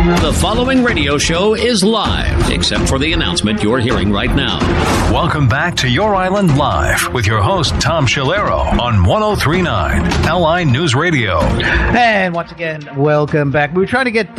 The following radio show is live, except for the announcement you're hearing right now. Welcome back to Your Island Live with your host, Tom Schilero, on 103.9 LI News Radio. And once again, welcome back. We were trying to get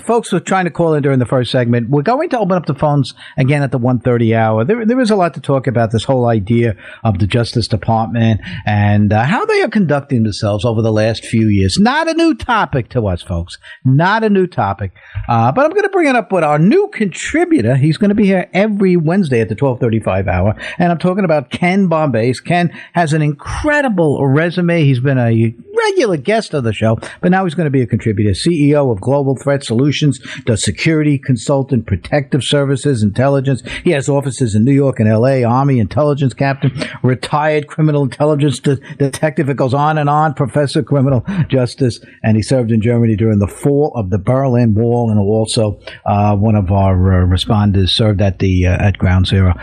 folks who were trying to call in during the first segment. We're going to open up the phones again at the 1:30 hour. There is a lot to talk about, this whole idea of the Justice Department and how they are conducting themselves over the last few years. Not a new topic to us, folks. Not a new topic. But I'm going to bring it up with our new contributor. He's going to be here every Wednesday at the 12:35 hour. And I'm talking about Ken Bombace. Ken has an incredible resume. He's been a regular guest of the show, but now he's going to be a contributor. CEO of Global Threat Solutions, does security consultant, protective services, intelligence. He has offices in New York and L.A., Army intelligence captain, retired criminal intelligence detective. It goes on and on, professor of criminal justice, and he served in Germany during the fall of the Berlin Wall, and also one of our responders served at at Ground Zero.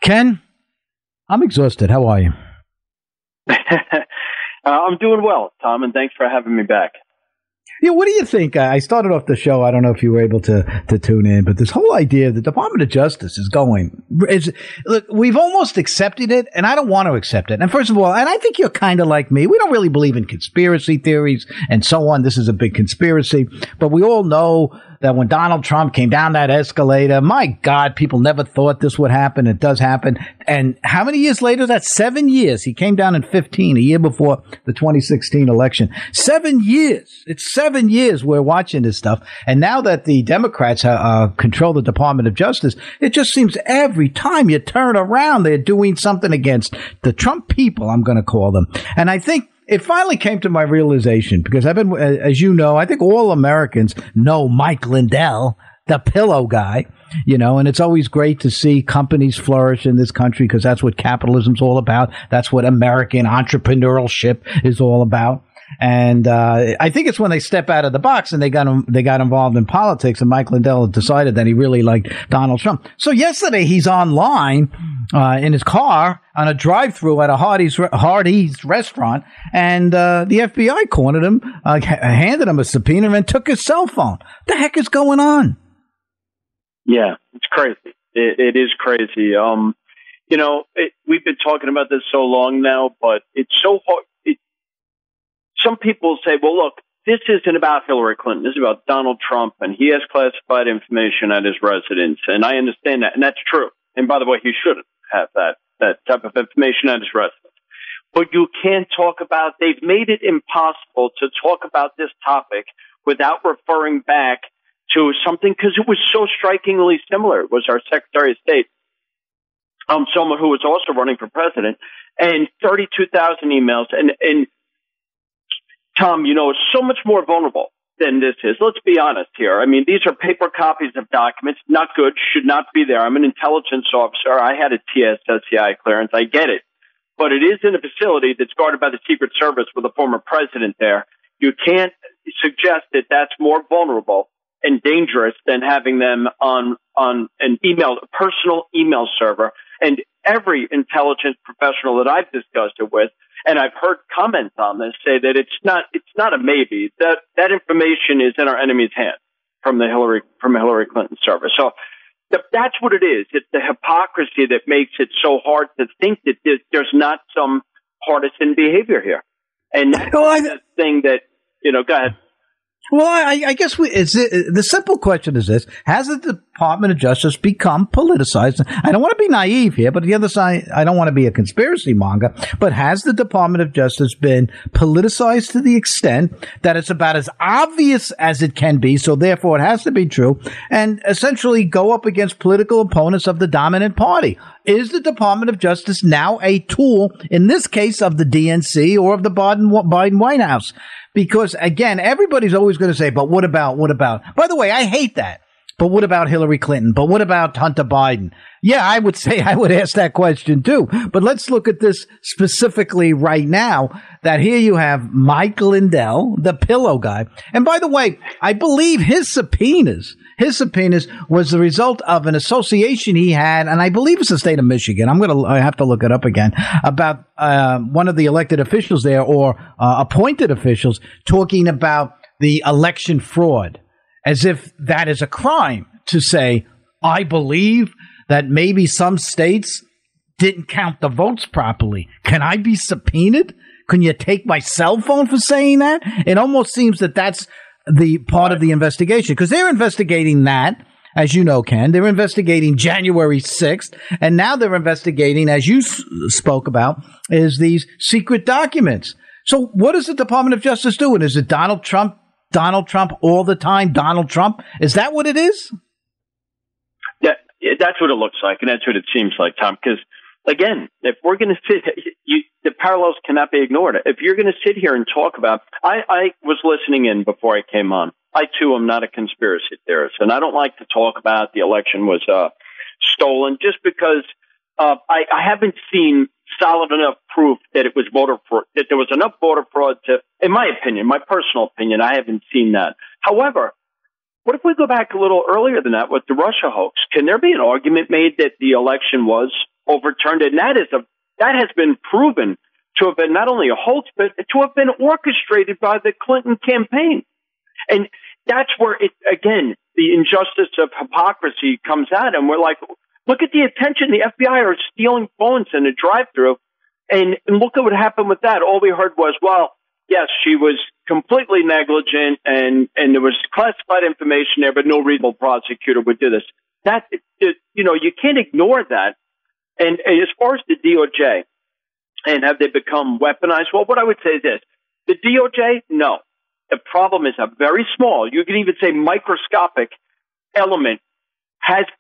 Ken, I'm exhausted. How are you? I'm doing well, Tom, and thanks for having me back. Yeah, what do you think? I started off the show. I don't know if you were able to tune in, but this whole idea of the Department of Justice look, we've almost accepted it, and I don't want to accept it. And first of all, and I think you're kind of like me. We don't really believe in conspiracy theories and so on. This is a big conspiracy, but we all know that when Donald Trump came down that escalator, my God, people never thought this would happen. It does happen. And how many years later? That's 7 years. He came down in 2015, a year before the 2016 election. 7 years. It's 7 years we're watching this stuff. And now that the Democrats control the Department of Justice, it just seems every time you turn around, they're doing something against the Trump people, I'm going to call them. And I think it finally came to my realization, because I've been, as you know, I think all Americans know Mike Lindell, the pillow guy, and it's always great to see companies flourish in this country, because that's what capitalism's all about. That's what American entrepreneurship is all about. And I think it's when they step out of the box and they got involved in politics, and Mike Lindell decided that he really liked Donald Trump. So yesterday he's online in his car on a drive-through at a Hardee's restaurant, and the FBI cornered him, handed him a subpoena, and took his cell phone. The heck is going on? Yeah, it's crazy. It is crazy. We've been talking about this so long now, but it's so hard. Some people say, well, look, this isn't about Hillary Clinton. This is about Donald Trump, and he has classified information at his residence. And I understand that, and that's true. And by the way, he shouldn't have that type of information at his residence. But you can't talk about, they've made it impossible to talk about this topic without referring back to something, because it was so strikingly similar. It was our Secretary of State, someone who was also running for president, and 32,000 emails. And Tom, it's so much more vulnerable than this is. Let's be honest here. I mean, these are paper copies of documents. Not good. Should not be there. I'm an intelligence officer. I had a TSSCI clearance. I get it. But it is in a facility that's guarded by the Secret Service with a former president there. You can't suggest that that's more vulnerable and dangerous than having them on an personal email server. And every intelligence professional that I've discussed it with, and I've heard comments on this, say that it's not a maybe. That information is in our enemy's hand from Hillary Clinton server. So that's what it is. It's the hypocrisy that makes it so hard to think that there's not some partisan behavior here. And that's the thing that, go ahead. Well, I guess the simple question is this: has the Department of Justice become politicized? I don't want to be naive here, but the other side, I don't want to be a conspiracy monger, but has the Department of Justice been politicized to the extent that it's about as obvious as it can be, so therefore it has to be true, and essentially go up against political opponents of the dominant party? Is the Department of Justice now a tool, in this case, of the DNC or of the Biden White House? Because, again, everybody's always going to say, but what about? By the way, I hate that. But what about Hillary Clinton? But what about Hunter Biden? Yeah, I would say I would ask that question too. But let's look at this specifically right now, that here you have Mike Lindell, the pillow guy. And by the way, I believe his subpoenas was the result of an association he had, and I believe it's the state of Michigan. I have to look it up again, about one of the elected officials there, or appointed officials, talking about the election fraud. as if that is a crime to say, I believe that maybe some states didn't count the votes properly. Can I be subpoenaed? Can you take my cell phone for saying that? It almost seems that that's the part of the investigation, because they're investigating that, as you know, Ken. They're investigating January 6th, and now they're investigating, as you spoke about, is these secret documents. So what is the Department of Justice doing? Is it Donald Trump all the time, Donald Trump? Is that what it is? Yeah, that's what it looks like, and that's what it seems like, Tom, because again, if we're going to sit, the parallels cannot be ignored. If you're going to sit here and talk about, I was listening in before I came on. I, too, am not a conspiracy theorist, and I don't like to talk about the election was stolen just because I haven't seen solid enough proof that it was voter fraud, that there was enough voter fraud to, in my opinion, my personal opinion, I haven't seen that. However, what if we go back a little earlier than that with the Russia hoax? Can there be an argument made that the election was overturned? And that has been proven to have been not only a hoax, but to have been orchestrated by the Clinton campaign. And that's where again, the injustice of hypocrisy comes out. And we're like, look at the attention. The FBI are stealing phones in a drive-thru. And look at what happened with that. All we heard was, well, yes, she was completely negligent and there was classified information there, but no reasonable prosecutor would do this. You can't ignore that. And as far as the DOJ and have they become weaponized? Well, what I would say is this. The DOJ, no. The problem is a very small, you could even say microscopic element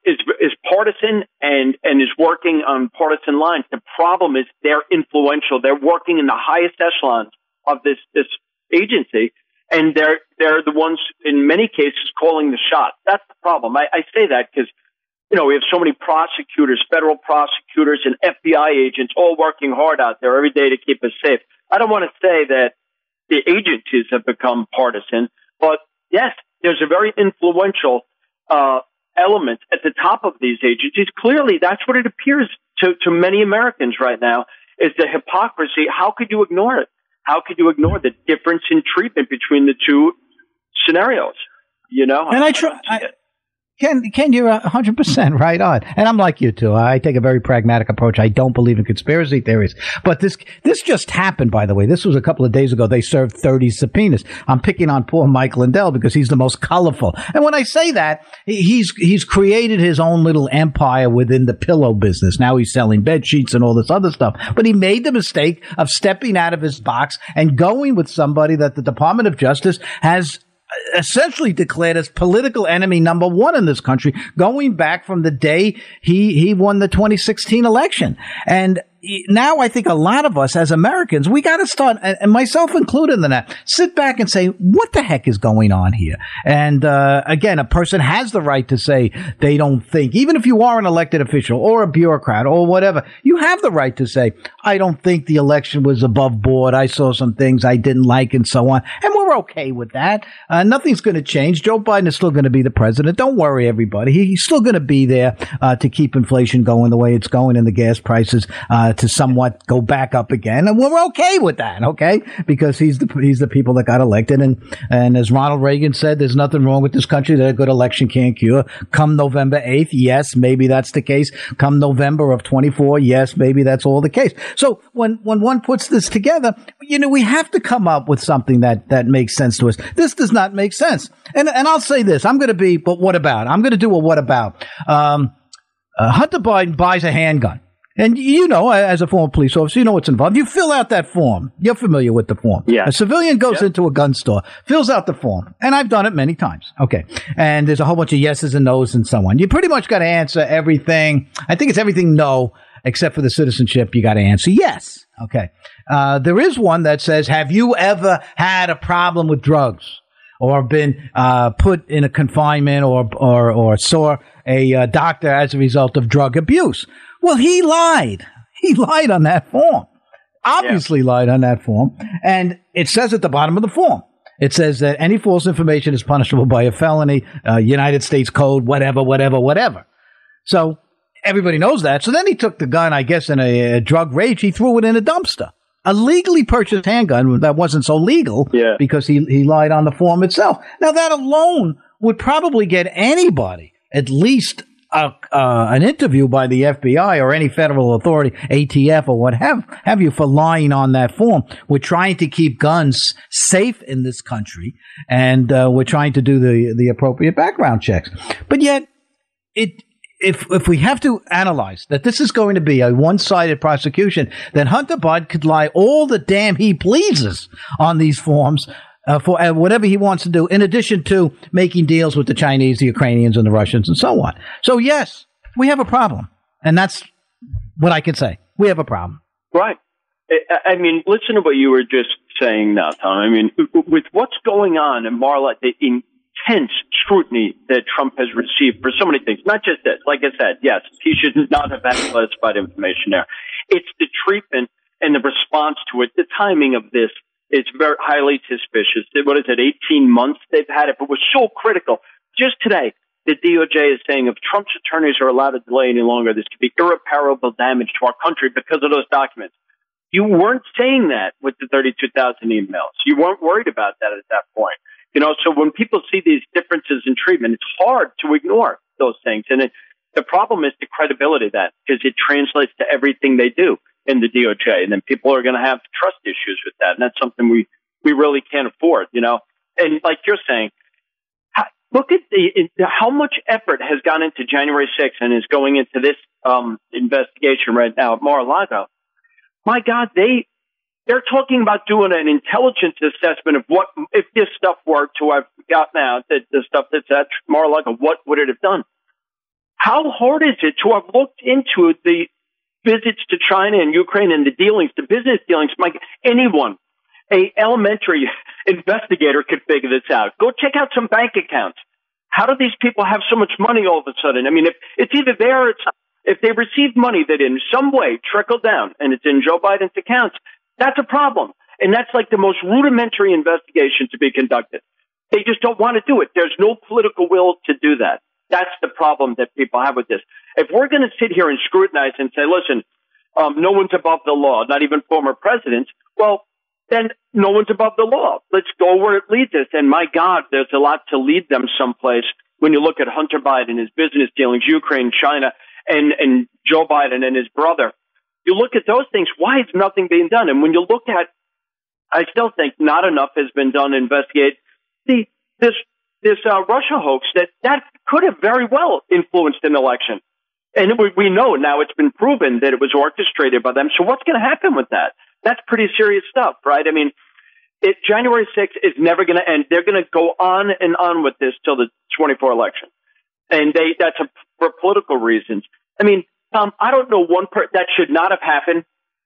is partisan and is working on partisan lines. The problem is they're influential. They're working in the highest echelons of this agency, and they're the ones in many cases calling the shots. That's the problem. I say that because we have so many prosecutors, federal prosecutors, and FBI agents all working hard out there every day to keep us safe. I don't want to say that the agencies have become partisan, but yes, there's a very influential element at the top of these agencies. Clearly, that's what it appears to many Americans right now, is the hypocrisy. How could you ignore it? How could you ignore the difference in treatment between the two scenarios? And Ken, you're 100% right on. And I'm like you, too. I take a very pragmatic approach. I don't believe in conspiracy theories. But this just happened, by the way. This was a couple of days ago. They served 30 subpoenas. I'm picking on poor Mike Lindell because he's the most colorful. And when I say that, he's created his own little empire within the pillow business. Now he's selling bed sheets and all this other stuff. But he made the mistake of stepping out of his box and going with somebody that the Department of Justice has essentially declared as political enemy number one in this country, going back from the day he won the 2016 election. And now I think a lot of us as Americans, we got to start, and myself included in that, sit back and say, what the heck is going on here? And again, a person has the right to say they don't think, even if you are an elected official or a bureaucrat or whatever, you have the right to say, I don't think the election was above board. I saw some things I didn't like and so on. And we're okay with that. Nothing's going to change. Joe Biden is still going to be the president. Don't worry, everybody. He's still going to be there to keep inflation going the way it's going and the gas prices to somewhat go back up again. And we're okay with that, okay? Because he's the people that got elected. And as Ronald Reagan said, there's nothing wrong with this country that a good election can't cure. Come November 8th, yes, maybe that's the case. Come November of 24, yes, maybe that's all the case. So when one puts this together, we have to come up with something that makes sense to us. This does not make sense. And I'll say this, but what about? I'm going to do a what about. Hunter Biden buys a handgun. And as a former police officer, you know what's involved. You fill out that form. You're familiar with the form. Yeah. A civilian goes into a gun store, fills out the form. And I've done it many times. Okay. And there's a whole bunch of yeses and nos and so on. You pretty much got to answer everything. I think it's everything no, except for the citizenship. You got to answer yes. Okay. There is one that says, have you ever had a problem with drugs or been put in a confinement or saw a doctor as a result of drug abuse? Well, he lied. He lied on that form. Obviously lied on that form. And it says at the bottom of the form, it says that any false information is punishable by a felony, United States Code, whatever. So everybody knows that. So then he took the gun, I guess, in a drug rage. He threw it in a dumpster. A legally purchased handgun that wasn't so legal because he lied on the form itself. Now, that alone would probably get anybody at least an interview by the FBI or any federal authority, ATF or what have you, for lying on that form. We're trying to keep guns safe in this country, and we're trying to do the appropriate background checks. But yet, if we have to analyze that this is going to be a one-sided prosecution, then Hunter Biden could lie all the damn he pleases on these forms for whatever he wants to do, in addition to making deals with the Chinese, the Ukrainians, and the Russians, and so on. So, yes, we have a problem. And that's what I can say. We have a problem. Right. I mean, listen to what you were just saying now, Tom. I mean, with what's going on in Mar-a-Lago, the intense scrutiny that Trump has received for so many things, not just this. Like I said, yes, he should not have had classified information there. It's the treatment and the response to it, the timing of this. It's very highly suspicious. What is it, 18 months they've had it, but was so critical. Just today, the DOJ is saying if Trump's attorneys are allowed to delay any longer, this could be irreparable damage to our country because of those documents. You weren't saying that with the 32,000 emails. You weren't worried about that at that point. You know, so when people see these differences in treatment, it's hard to ignore those things. And the problem is the credibility of that, because it translates to everything they do in the DOJ, and then people are going to have trust issues with that, and that's something we really can't afford, you know. And like you're saying, look at how much effort has gone into January 6th and is going into this investigation right now at Mar-a-Lago. My God, they're talking about doing an intelligence assessment of what if this stuff were to have gotten out, the stuff that's at Mar-a-Lago, what would it have done? How hard is it to have looked into the visits to China and Ukraine and the dealings, the business dealings? Mike, anyone, a elementary investigator could figure this out. Go check out some bank accounts. How do these people have so much money all of a sudden? I mean, if it's either there or if they received money that in some way trickled down and it's in Joe Biden's accounts, that's a problem. And that's like the most rudimentary investigation to be conducted. They just don't want to do it. There's no political will to do that. That's the problem that people have with this. If we're going to sit here and scrutinize and say, listen, no one's above the law, not even former presidents, well, then no one's above the law. Let's go where it leads us. And my God, there's a lot to lead them someplace when you look at Hunter Biden, his business dealings, Ukraine, China, and Joe Biden and his brother. You look at those things, why is nothing being done? And when you look at, I still think not enough has been done to investigate this Russia hoax that could have very well influenced an election. And we know now it's been proven that it was orchestrated by them. So what's going to happen with that? That's pretty serious stuff, right? I mean, January 6th is never going to end. They're going to go on and on with this till the 24 election. And for political reasons. I mean, I don't know that should not have happened.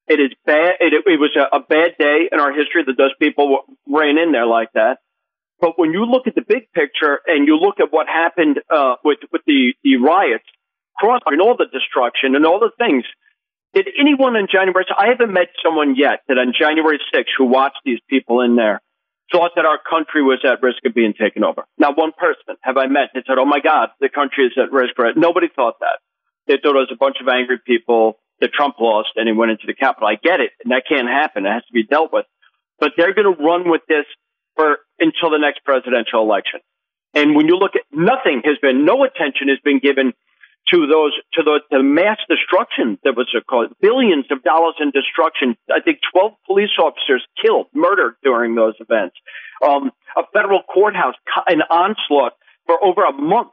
It is bad. It was a bad day in our history that those people ran in there like that. But when you look at the big picture and you look at what happened with the riots, and all the destruction and all the things, did anyone on January 6th, I haven't met someone yet that on January 6th who watched these people in there thought that our country was at risk of being taken over. Not one person have I met that said, oh my God, the country is at risk. Nobody thought that. They thought it was a bunch of angry people that Trump lost and he went into the Capitol. I get it, and that can't happen. It has to be dealt with. But they're going to run with this until the next presidential election. And when you look at no attention has been given to the mass destruction that was caused, billions of dollars in destruction. I think 12 police officers killed, murdered during those events. A federal courthouse, an onslaught for over a month.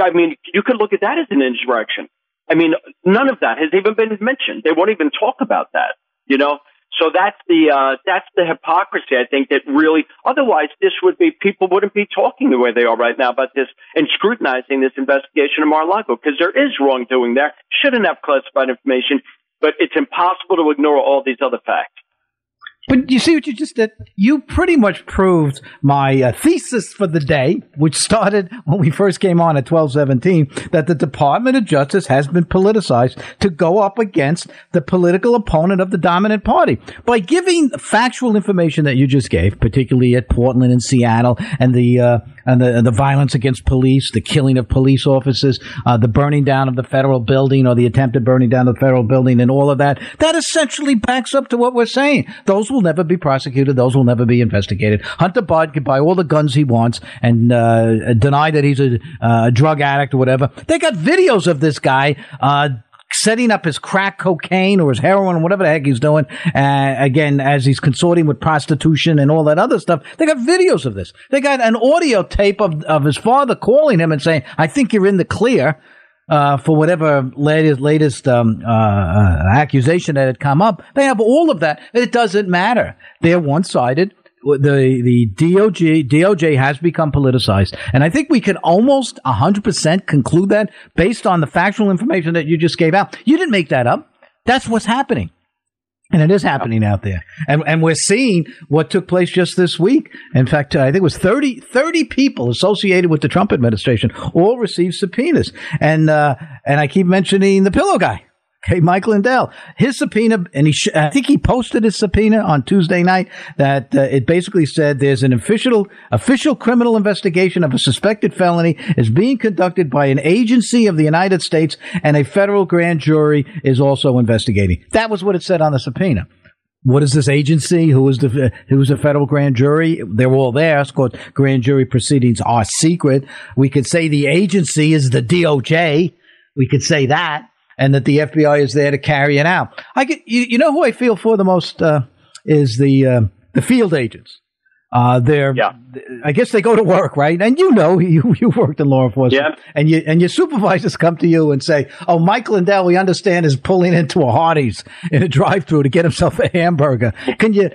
I mean, you could look at that as an insurrection. I mean, none of that has even been mentioned. They won't even talk about that, you know? So that's the hypocrisy, I think, that really, otherwise people wouldn't be talking the way they are right now about this and scrutinizing this investigation of Mar-a-Lago, because there is wrongdoing there. Shouldn't have classified information, but it's impossible to ignore all these other facts. But you see what you just did? You pretty much proved my thesis for the day, which started when we first came on at 12:17, that the Department of Justice has been politicized to go up against the political opponent of the dominant party. By giving factual information that you just gave, particularly at Portland and Seattle, and the violence against police, the killing of police officers, the burning down of the federal building, or the attempted burning down of the federal building, and all of that, that essentially backs up to what we're saying. Those will never be prosecuted. Those will never be investigated. Hunter Biden can buy all the guns he wants and deny that he's a drug addict or whatever. They got videos of this guy setting up his crack cocaine or his heroin or whatever the heck he's doing, again, as he's consorting with prostitution and all that other stuff. They got videos of this. They got an audio tape of his father calling him and saying, I think you're in the clear for whatever latest accusation that had come up. They have all of that. It doesn't matter. They're one-sided. The DOJ has become politicized. And I think we can almost 100% conclude that based on the factual information that you just gave out. You didn't make that up. That's what's happening. And it is happening out there. And we're seeing what took place just this week. In fact, I think it was 30 people associated with the Trump administration all received subpoenas. And I keep mentioning the pillow guy. Okay, Mike Lindell, his subpoena, and I think he posted his subpoena on Tuesday night that it basically said there's an official criminal investigation of a suspected felony is being conducted by an agency of the United States, and a federal grand jury is also investigating. That was what it said on the subpoena. What is this agency? Who is the federal grand jury? They're all there. It's called grand jury proceedings are secret. We could say the agency is the DOJ. We could say that. And that the FBI is there to carry it out. You know who I feel for the most is the field agents. I guess they go to work, right? And you worked in law enforcement, and your supervisors come to you and say, "Oh, Mike Lindell, we understand is pulling into a Hardee's in a drive-through to get himself a hamburger. Can you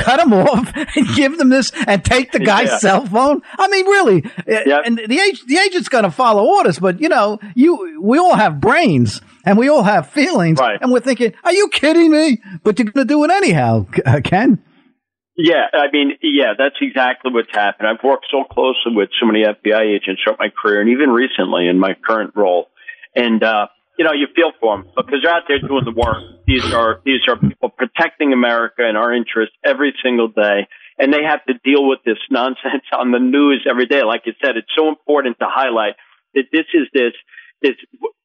cut him off and give them this and take the guy's cell phone? I mean, really." And the agent's going to follow orders, but we all have brains and we all have feelings, right? And we're thinking, "Are you kidding me?" But you're going to do it anyhow, Ken. Yeah, I mean, that's exactly what's happened. I've worked so closely with so many FBI agents throughout my career, and even recently in my current role. And you feel for them because they're out there doing the work. These are people protecting America and our interests every single day, and they have to deal with this nonsense on the news every day. Like you said, it's so important to highlight that this is this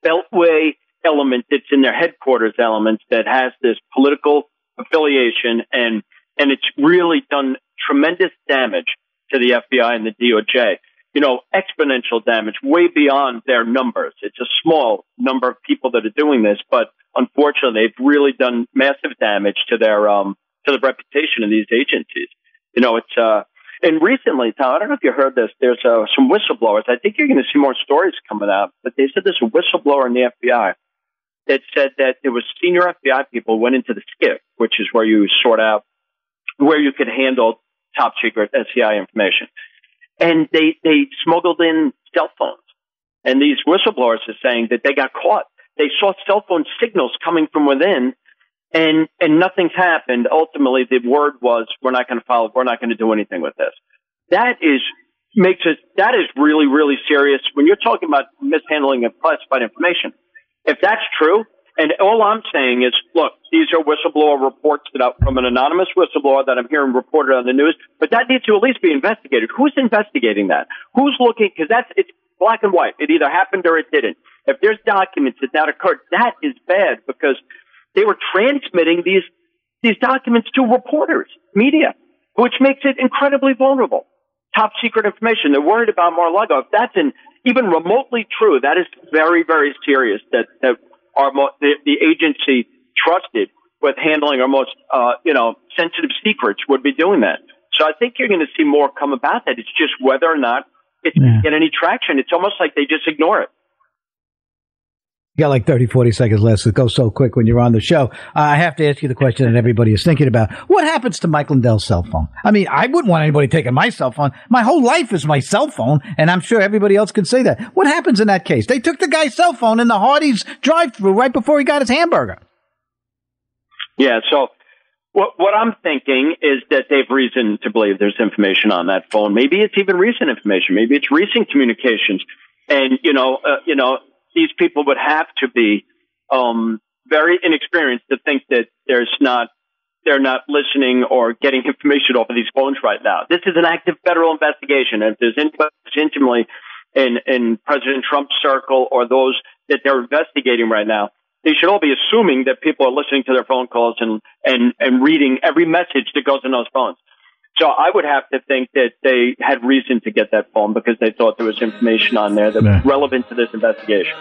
beltway element that's in their headquarters elements that has this political affiliation and it's really done tremendous damage to the FBI and the DOJ. Exponential damage way beyond their numbers. It's a small number of people that are doing this, but unfortunately, they've really done massive damage to their to the reputation of these agencies. And recently, Tom, I don't know if you heard this. There's some whistleblowers. I think you're going to see more stories coming out, but they said there's a whistleblower in the FBI that said that there was senior FBI people went into the SCIF, which is where you sort out where you could handle top secret SCI information. And they smuggled in cell phones. And these whistleblowers are saying that they got caught. They saw cell phone signals coming from within and nothing's happened. Ultimately, the word was, we're not going to follow, we're not going to do anything with this. That is really, really serious when you're talking about mishandling of classified information. If that's true, and all I'm saying is, look, these are whistleblower reports from an anonymous whistleblower that I'm hearing reported on the news, but that needs to at least be investigated. Who's investigating that? Who's looking? Because it's black and white. It either happened or it didn't. If there's documents that occurred, that is bad because they were transmitting these documents to reporters, media, which makes it incredibly vulnerable. Top secret information. They're worried about Mar-a-Lago. If that's even remotely true, that is very, very serious. That the agency trusted with handling our most, sensitive secrets would be doing that. So I think you're going to see more come about that. It's just whether or not it's going to get any traction. It's almost like they just ignore it. You got like 30, 40 seconds left. It goes so quick when you're on the show. I have to ask you the question that everybody is thinking about. What happens to Mike Lindell's cell phone? I mean, I wouldn't want anybody taking my cell phone. My whole life is my cell phone, and I'm sure everybody else can say that. What happens in that case? They took the guy's cell phone in the Hardee's drive-thru right before he got his hamburger. Yeah, so what I'm thinking is that they've reason to believe there's information on that phone. Maybe it's even recent information. Maybe it's recent communications. And, these people would have to be very inexperienced to think that they're not listening or getting information off of these phones right now. This is an active federal investigation. And if there's anybody intimately in President Trump's circle or those that they're investigating right now, they should all be assuming that people are listening to their phone calls and reading every message that goes in those phones. So I would have to think that they had reason to get that phone because they thought there was information on there that was relevant to this investigation.